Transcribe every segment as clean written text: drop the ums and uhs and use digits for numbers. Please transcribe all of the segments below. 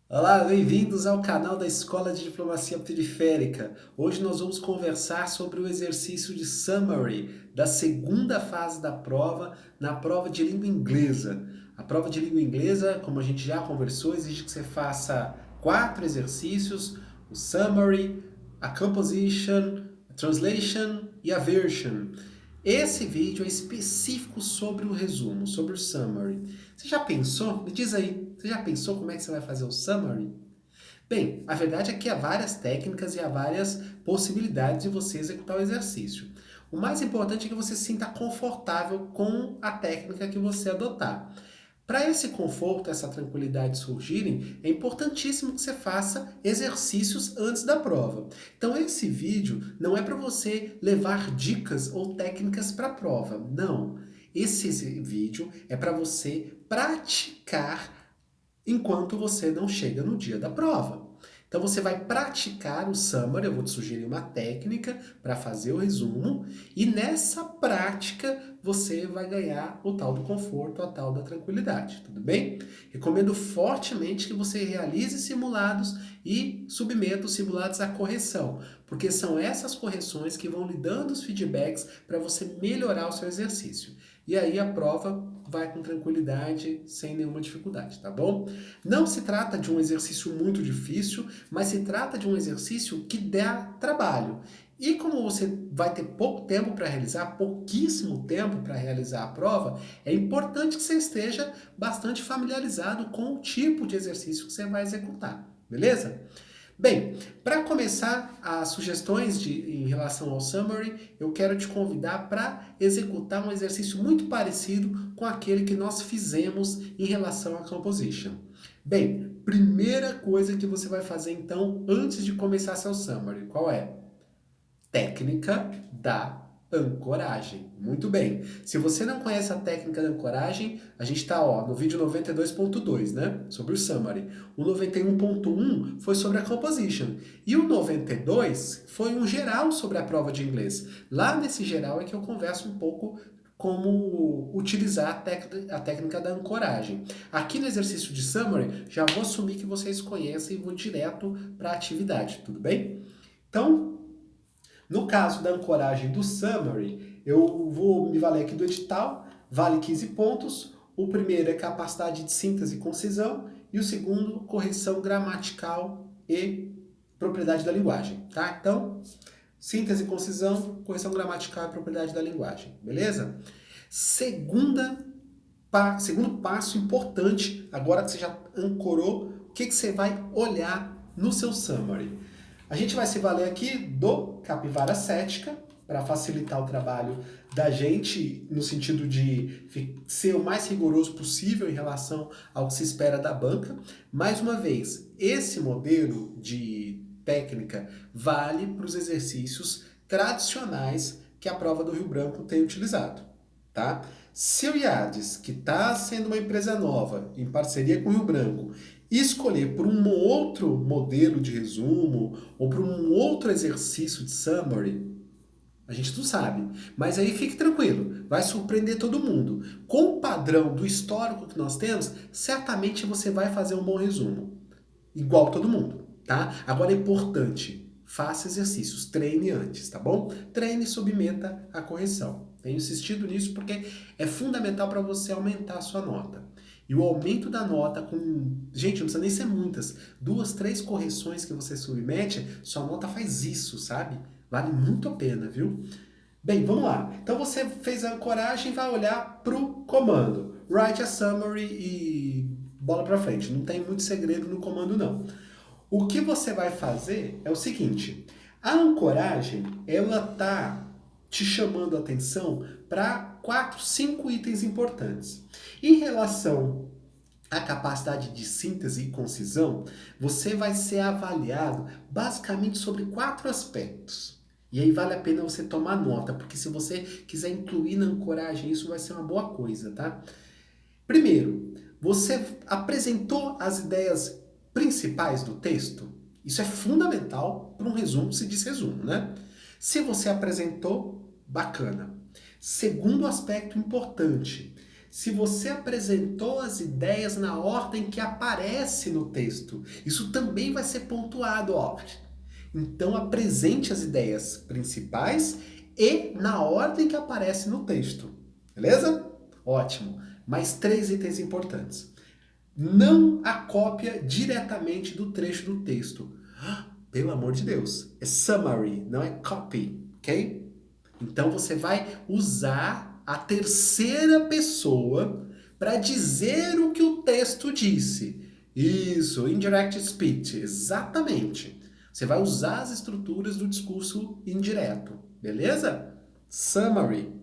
Olá, bem-vindos ao canal da Escola de Diplomacia Periférica. Hoje nós vamos conversar sobre o exercício de summary da segunda fase da prova, na prova de língua inglesa. A prova de língua inglesa, como a gente já conversou, exige que você faça 4 exercícios: o summary, a composition, a translation e a version. Esse vídeo é específico sobre o resumo, sobre o summary. Você já pensou? Me diz aí, você já pensou como é que você vai fazer o summary? Bem, a verdade é que há várias técnicas e há várias possibilidades de você executar o exercício. O mais importante é que você se sinta confortável com a técnica que você adotar. Para esse conforto, essa tranquilidade surgirem, é importantíssimo que você faça exercícios antes da prova. Então, esse vídeo não é para você levar dicas ou técnicas para a prova. Não. Esse vídeo é para você praticar enquanto você não chega no dia da prova. Então você vai praticar o summary, eu vou te sugerir uma técnica para fazer o resumo, e nessa prática você vai ganhar o tal do conforto, a tal da tranquilidade, tudo bem? Recomendo fortemente que você realize simulados e submeta os simulados à correção, porque são essas correções que vão lhe dando os feedbacks para você melhorar o seu exercício. E aí a prova vai com tranquilidade, sem nenhuma dificuldade, tá bom? Não se trata de um exercício muito difícil, mas se trata de um exercício que dá trabalho. E como você vai ter pouco tempo para realizar, pouquíssimo tempo para realizar a prova, é importante que você esteja bastante familiarizado com o tipo de exercício que você vai executar, beleza? Bem, para começar as sugestões em relação ao summary, eu quero te convidar para executar um exercício muito parecido com aquele que nós fizemos em relação à composition. Bem, primeira coisa que você vai fazer então antes de começar seu summary, qual é? Técnica da ancoragem. Muito bem. Se você não conhece a técnica da ancoragem, a gente está no vídeo 92.2, né? Sobre o summary. O 91.1 foi sobre a composition. E o 92 foi um geral sobre a prova de inglês. Lá nesse geral é que eu converso um pouco como utilizar a técnica da ancoragem. Aqui no exercício de summary, já vou assumir que vocês conhecem e vou direto para a atividade, tudo bem? Então, no caso da ancoragem do summary, eu vou me valer aqui do edital, vale 15 pontos. O primeiro é capacidade de síntese e concisão, e o segundo, correção gramatical e propriedade da linguagem, tá? Então, síntese e concisão, correção gramatical e propriedade da linguagem, beleza? Segundo passo importante, agora que você já ancorou, o que você vai olhar no seu summary? A gente vai se valer aqui do capivara cética para facilitar o trabalho da gente no sentido de ser o mais rigoroso possível em relação ao que se espera da banca. Mais uma vez, esse modelo de técnica vale para os exercícios tradicionais que a prova do Rio Branco tem utilizado, tá? Se o IADES, que está sendo uma empresa nova, em parceria com o Rio Branco, escolher por um outro modelo de resumo ou por um outro exercício de summary, a gente não sabe. Mas aí fique tranquilo, vai surpreender todo mundo. Com o padrão do histórico que nós temos, certamente você vai fazer um bom resumo. Igual todo mundo, tá? Agora é importante, faça exercícios, treine antes, tá bom? Treine e submeta a correção. Tenho insistido nisso porque é fundamental para você aumentar a sua nota. E o aumento da nota com... Gente, não precisa nem ser muitas. 2, 3 correções que você submete, sua nota faz isso, sabe? Vale muito a pena, viu? Bem, vamos lá. Então você fez a ancoragem e vai olhar para o comando. Write a summary e bola para frente. Não tem muito segredo no comando, não. O que você vai fazer é o seguinte. A ancoragem, ela tá te chamando a atenção para 4, 5 itens importantes. Em relação à capacidade de síntese e concisão, você vai ser avaliado basicamente sobre 4 aspectos. E aí vale a pena você tomar nota, porque se você quiser incluir na ancoragem, isso vai ser uma boa coisa, tá? Primeiro, você apresentou as ideias principais do texto? Isso é fundamental para um resumo, se diz resumo, né? Se você apresentou, bacana. Segundo aspecto importante, se você apresentou as ideias na ordem que aparece no texto. Isso também vai ser pontuado, ó. Então apresente as ideias principais e na ordem que aparece no texto. Beleza? Ótimo. Mais 3 itens importantes. Não a cópia diretamente do trecho do texto. Pelo amor de Deus. É summary, não é copy, ok? Então você vai usar a terceira pessoa para dizer o que o texto disse. Isso, indirect speech, exatamente. Você vai usar as estruturas do discurso indireto, beleza? Summary.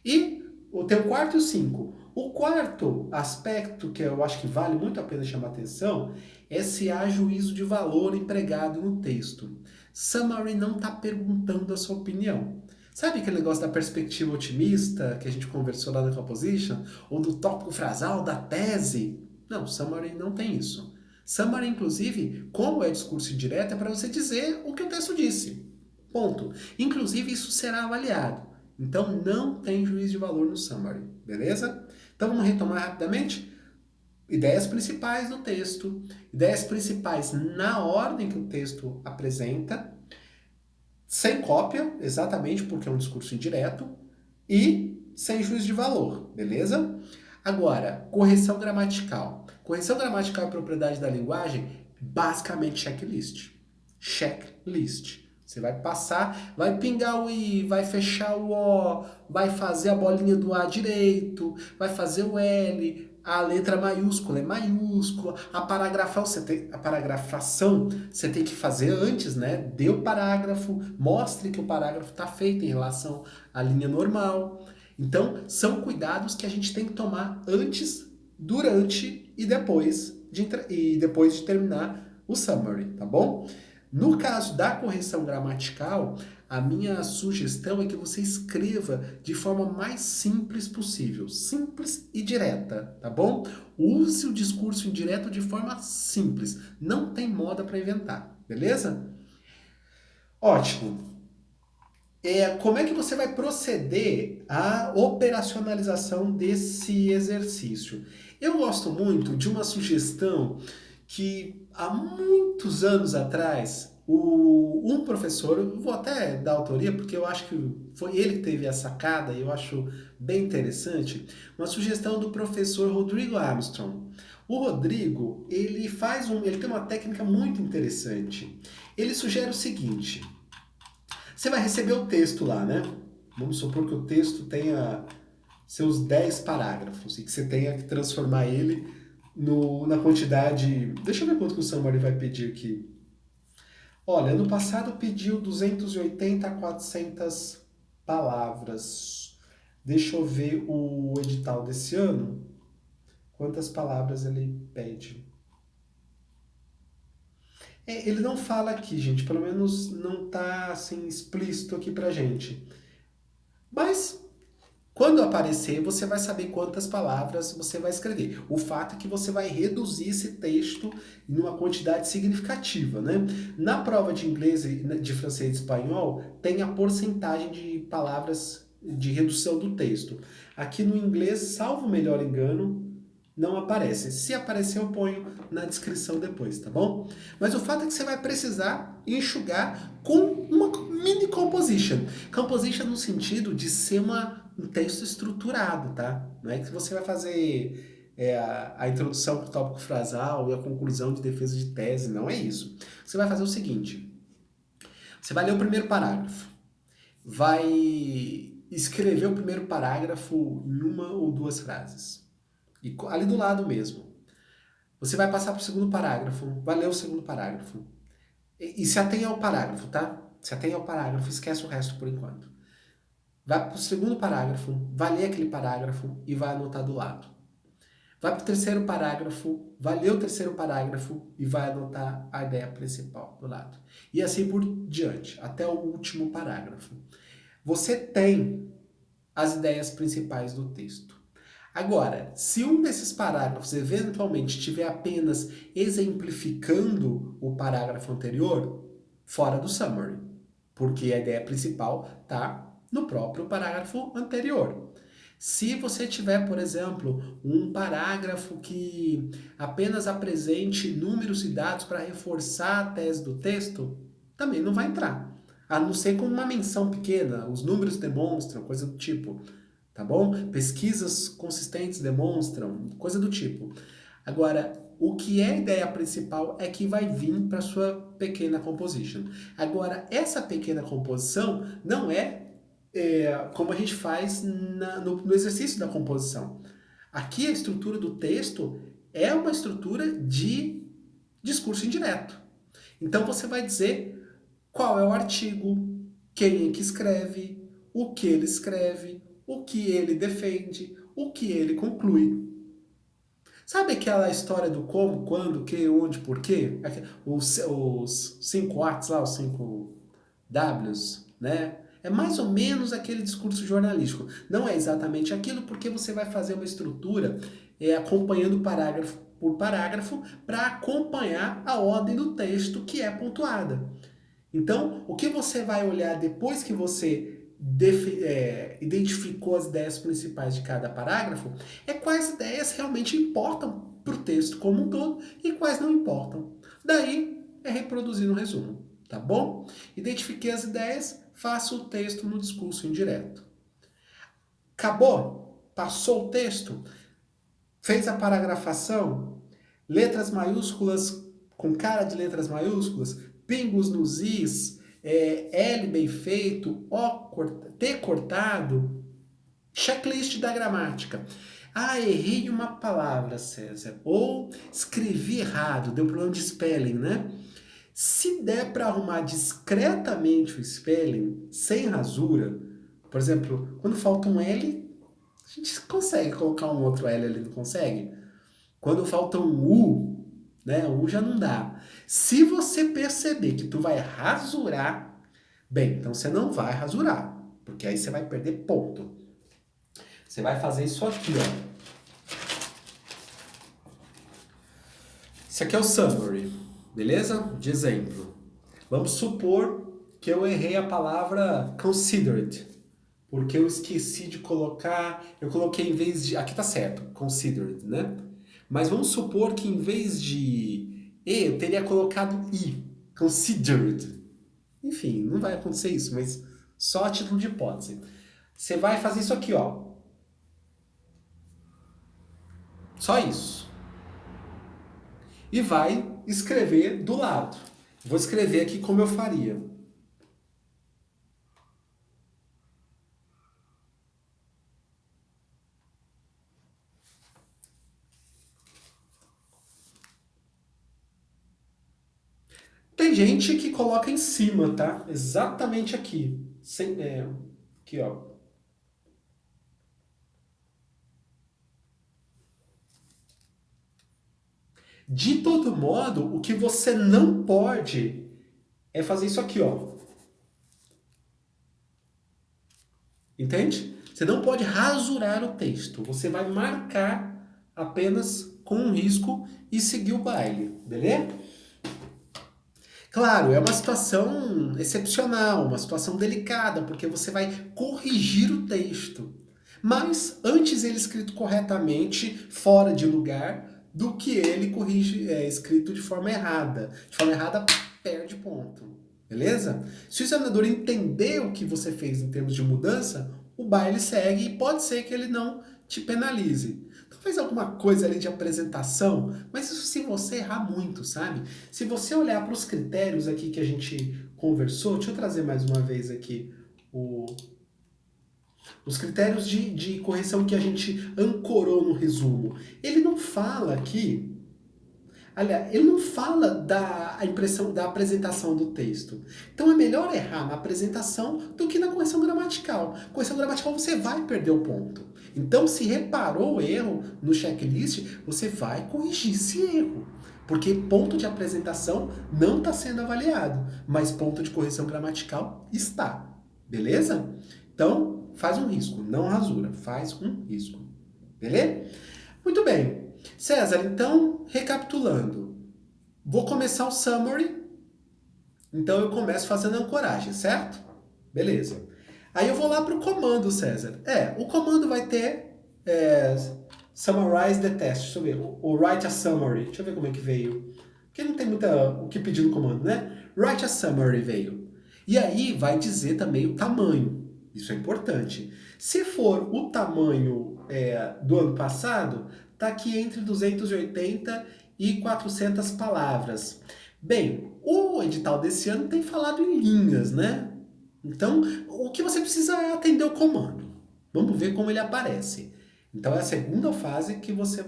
E o teu quarto e o 5. O quarto aspecto que eu acho que vale muito a pena chamar atenção é se há juízo de valor empregado no texto. Summary não está perguntando a sua opinião. Sabe aquele negócio da perspectiva otimista que a gente conversou lá na composition? Ou do tópico frasal, da tese? Não, summary não tem isso. Summary, inclusive, como é discurso indireto, é para você dizer o que o texto disse. Ponto. Inclusive, isso será avaliado. Então, não tem juízo de valor no summary, beleza? Então, vamos retomar rapidamente? Ideias principais do texto, ideias principais na ordem que o texto apresenta, sem cópia, exatamente porque é um discurso indireto, e sem juízo de valor, beleza? Agora, correção gramatical. Correção gramatical e propriedade da linguagem, basicamente checklist. Checklist. Você vai passar, vai pingar o I, vai fechar o O, vai fazer a bolinha do A direito, vai fazer o L, a letra maiúscula é maiúscula, a paragrafação você tem que fazer antes, né? Dê o parágrafo, mostre que o parágrafo está feito em relação à linha normal. Então, são cuidados que a gente tem que tomar antes, durante e depois de terminar o summary, tá bom? No caso da correção gramatical, a minha sugestão é que você escreva de forma mais simples possível, simples e direta, tá bom? Use o discurso indireto de forma simples, não tem moda para inventar, beleza? Ótimo. Como é que você vai proceder à operacionalização desse exercício? Eu gosto muito de uma sugestão que há muitos anos atrás, um professor, eu vou até dar autoria porque eu acho que foi ele que teve a sacada e eu acho bem interessante, uma sugestão do professor Rodrigo Armstrong. O Rodrigo, ele tem uma técnica muito interessante. Ele sugere o seguinte: você vai receber o texto lá, né? Vamos supor que o texto tenha seus 10 parágrafos e que você tenha que transformar ele na quantidade... Deixa eu ver quanto que o Samuel vai pedir aqui. Olha, ano passado pediu 280 a 400 palavras. Deixa eu ver o edital desse ano. Quantas palavras ele pede? Ele não fala aqui, gente. Pelo menos não tá assim explícito aqui pra gente. Mas quando aparecer, você vai saber quantas palavras você vai escrever. O fato é que você vai reduzir esse texto em uma quantidade significativa, né? Na prova de inglês, de francês e de espanhol, tem a porcentagem de palavras de redução do texto. Aqui no inglês, salvo o melhor engano, não aparece. Se aparecer, eu ponho na descrição depois, tá bom? Mas o fato é que você vai precisar enxugar com uma mini composition. Composition no sentido de ser um texto estruturado, tá? Não é que você vai fazer a introdução para o tópico frasal e a conclusão de defesa de tese, não é isso. Você vai fazer o seguinte: você vai ler o primeiro parágrafo, vai escrever o primeiro parágrafo em uma ou duas frases. E ali do lado mesmo. Você vai passar para o segundo parágrafo, vai ler o segundo parágrafo. E se atenha ao parágrafo, tá? Se atenha ao parágrafo, esquece o resto por enquanto. Vai para o segundo parágrafo, vai ler aquele parágrafo e vai anotar do lado. Vai para o terceiro parágrafo, vai ler o terceiro parágrafo e vai anotar a ideia principal do lado. E assim por diante, até o último parágrafo. Você tem as ideias principais do texto. Agora, se um desses parágrafos eventualmente estiver apenas exemplificando o parágrafo anterior, fora do summary, porque a ideia principal está no próprio parágrafo anterior. Se você tiver, por exemplo, um parágrafo que apenas apresente números e dados para reforçar a tese do texto, também não vai entrar. A não ser com uma menção pequena, os números demonstram, coisa do tipo, tá bom? Pesquisas consistentes demonstram, coisa do tipo. Agora, o que é a ideia principal é que vai vir para sua pequena composition. Agora, essa pequena composição não como a gente faz no exercício da composição. Aqui a estrutura do texto é uma estrutura de discurso indireto. Então você vai dizer qual é o artigo, quem é que escreve, o que ele escreve, o que ele defende, o que ele conclui. Sabe aquela história do como, quando, que, onde, porquê? Os 5 W's lá, os 5 W's, né? É mais ou menos aquele discurso jornalístico. Não é exatamente aquilo, porque você vai fazer uma estrutura acompanhando parágrafo por parágrafo para acompanhar a ordem do texto que é pontuada. Então, o que você vai olhar depois que você identificou as ideias principais de cada parágrafo é quais ideias realmente importam para o texto como um todo e quais não importam. Daí é reproduzir no resumo, tá bom? Identifiquei as ideias, faço o texto no discurso indireto. Acabou? Passou o texto? Fez a paragrafação? Letras maiúsculas com cara de letras maiúsculas? Pingos nos is? L bem feito? T cortado? Checklist da gramática. Ah, errei uma palavra, César. Ou escrevi errado, deu problema de spelling, né? Se der para arrumar discretamente o spelling, sem rasura, por exemplo, quando falta um L, a gente consegue colocar um outro L ali, não consegue? Quando falta um U, né? O U já não dá. Se você perceber que tu vai rasurar, bem, então você não vai rasurar, porque aí você vai perder ponto. Você vai fazer isso aqui, ó. Esse aqui é o summary, beleza? De exemplo. Vamos supor que eu errei a palavra considered, porque eu esqueci de colocar, eu coloquei em vez de, aqui tá certo, considered, né? Mas vamos supor que em vez de E, eu teria colocado I, considered. Enfim, não vai acontecer isso, mas só a título de hipótese. Você vai fazer isso aqui, ó. Só isso. E vai escrever do lado. Vou escrever aqui como eu faria. Tem gente que coloca em cima, tá? Exatamente aqui. Aqui, ó. De todo modo, o que você não pode é fazer isso aqui, ó. Entende? Você não pode rasurar o texto. Você vai marcar apenas com um risco e seguir o baile, beleza? Claro, é uma situação excepcional, uma situação delicada, porque você vai corrigir o texto. Mas antes ele escrito corretamente, fora de lugar, do que ele escrito de forma errada. De forma errada, perde ponto. Beleza? Se o examinador entender o que você fez em termos de mudança, o baile segue e pode ser que ele não te penalize. Talvez alguma coisa ali de apresentação, mas isso se você errar muito, sabe? Se você olhar para os critérios aqui que a gente conversou, deixa eu trazer mais uma vez aqui os critérios de correção que a gente ancorou no resumo. Ele não fala aqui. Aliás, ele não fala da impressão da apresentação do texto. Então é melhor errar na apresentação do que na correção gramatical. Correção gramatical você vai perder o ponto. Então, se reparou o erro no checklist, você vai corrigir esse erro. Porque ponto de apresentação não está sendo avaliado, mas ponto de correção gramatical está. Beleza? Então, faz um risco, não rasura, faz um risco. Beleza? Muito bem. César, então, recapitulando. Vou começar o summary. Então, eu começo fazendo a ancoragem, certo? Beleza. Aí eu vou lá para o comando, César. O comando vai ter summarize the test. Deixa eu ver. O write a summary. Deixa eu ver como é que veio. Porque não tem muita o que pedir no comando, né? Write a summary veio. E aí vai dizer também o tamanho. Isso é importante. Se for o tamanho do ano passado, tá aqui entre 280 e 400 palavras. Bem, o edital desse ano tem falado em linhas, né? Então, o que você precisa é atender o comando. Vamos ver como ele aparece. Então, é a segunda fase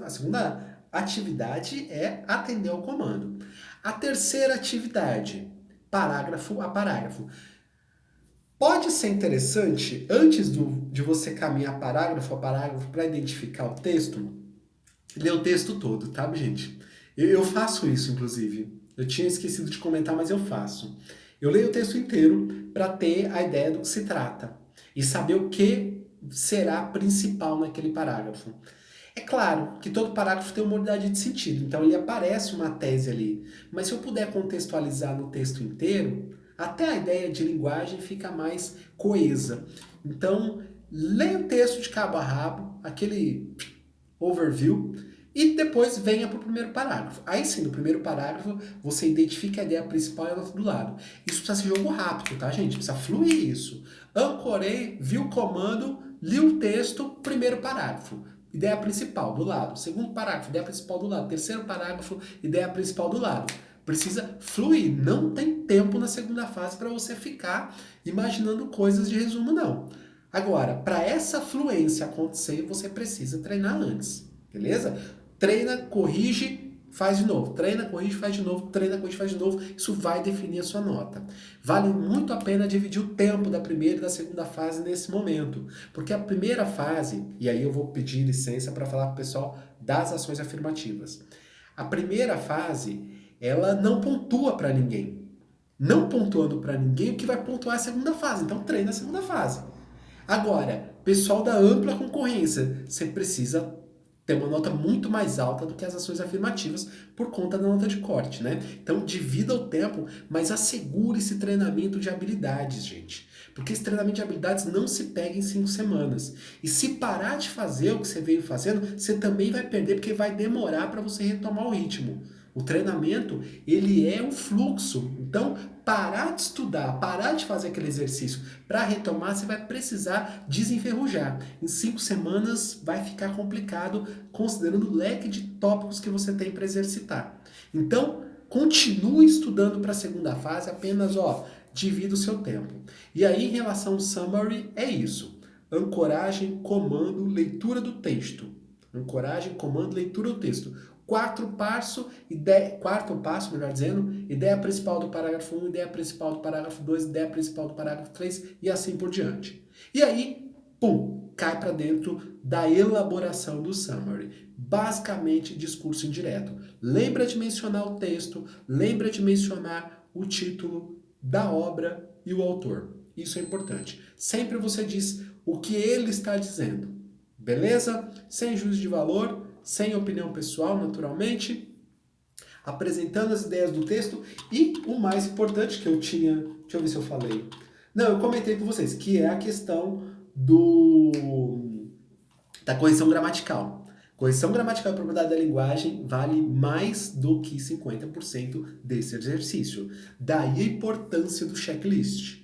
a segunda atividade é atender ao comando. A terceira atividade, parágrafo a parágrafo. Pode ser interessante, antes de você caminhar parágrafo a parágrafo para identificar o texto, ler o texto todo, tá, gente? Eu faço isso, inclusive. Eu tinha esquecido de comentar, mas eu faço. Eu leio o texto inteiro para ter a ideia do que se trata e saber o que será principal naquele parágrafo. É claro que todo parágrafo tem uma unidade de sentido, então ele aparece uma tese ali. Mas se eu puder contextualizar no texto inteiro, até a ideia de linguagem fica mais coesa. Então, leia o texto de cabo a rabo, aquele overview, e depois venha para o primeiro parágrafo. Aí sim, no primeiro parágrafo, você identifica a ideia principal e a nota do lado. Isso precisa ser jogo rápido, tá, gente? Precisa fluir isso. Ancorei, vi o comando, li o texto, primeiro parágrafo. Ideia principal do lado. Segundo parágrafo, ideia principal do lado. Terceiro parágrafo, ideia principal do lado. Precisa fluir. Não tem tempo na segunda fase para você ficar imaginando coisas de resumo, não. Agora, para essa fluência acontecer, você precisa treinar antes, beleza? Treina, corrige, faz de novo. Treina, corrige, faz de novo. Treina, corrige, faz de novo. Isso vai definir a sua nota. Vale muito a pena dividir o tempo da primeira e da segunda fase nesse momento. Porque a primeira fase, e aí eu vou pedir licença para falar para o pessoal das ações afirmativas. A primeira fase, ela não pontua para ninguém. Não pontuando para ninguém, o que vai pontuar é a segunda fase. Então treina a segunda fase. Agora, pessoal da ampla concorrência, você precisa ter uma nota muito mais alta do que as ações afirmativas por conta da nota de corte, né? Então, divida o tempo, mas assegure esse treinamento de habilidades, gente. Porque esse treinamento de habilidades não se pega em 5 semanas. E se parar de fazer o que você veio fazendo, você também vai perder, porque vai demorar para você retomar o ritmo. O treinamento, ele é um fluxo. Então, parar de estudar, parar de fazer aquele exercício para retomar, você vai precisar desenferrujar. Em 5 semanas vai ficar complicado, considerando o leque de tópicos que você tem para exercitar. Então, continue estudando para a segunda fase, apenas divida o seu tempo. E aí, em relação ao summary, é isso. Ancoragem, comando, leitura do texto. Ancoragem, comando, leitura do texto. Quarto passo, melhor dizendo, ideia principal do parágrafo 1, ideia principal do parágrafo 2, ideia principal do parágrafo 3 e assim por diante. E aí, pum, cai para dentro da elaboração do summary. Basicamente, discurso indireto. Lembra de mencionar o texto, lembra de mencionar o título da obra e o autor. Isso é importante. Sempre você diz o que ele está dizendo. Beleza? Sem juízo de valor, sem opinião pessoal, naturalmente, apresentando as ideias do texto e o mais importante que eu tinha, deixa eu ver se eu falei. Não, eu comentei com vocês, que é a questão da correção gramatical. Correção gramatical e propriedade da linguagem vale mais do que 50% desse exercício. Daí a importância do checklist.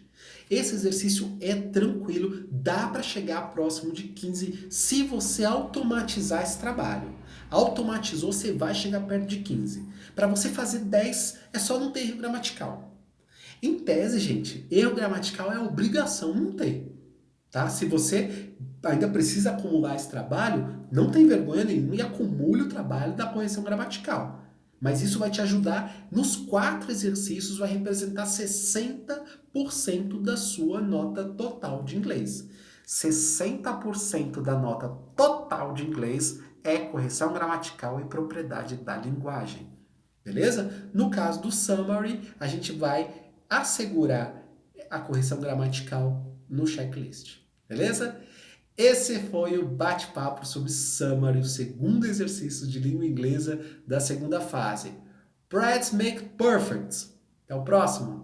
Esse exercício é tranquilo, dá para chegar próximo de 15 se você automatizar esse trabalho. Automatizou, você vai chegar perto de 15. Para você fazer 10, é só não ter erro gramatical. Em tese, gente, erro gramatical é obrigação não ter. Tá? Se você ainda precisa acumular esse trabalho, não tem vergonha nenhuma e acumule o trabalho da correção gramatical. Mas isso vai te ajudar, nos 4 exercícios vai representar 60% da sua nota total de inglês. 60% da nota total de inglês é correção gramatical e propriedade da linguagem. Beleza? No caso do summary, a gente vai assegurar a correção gramatical no checklist. Beleza? Esse foi o bate-papo sobre summary, o segundo exercício de língua inglesa da segunda fase. Practice make perfect. Até o próximo!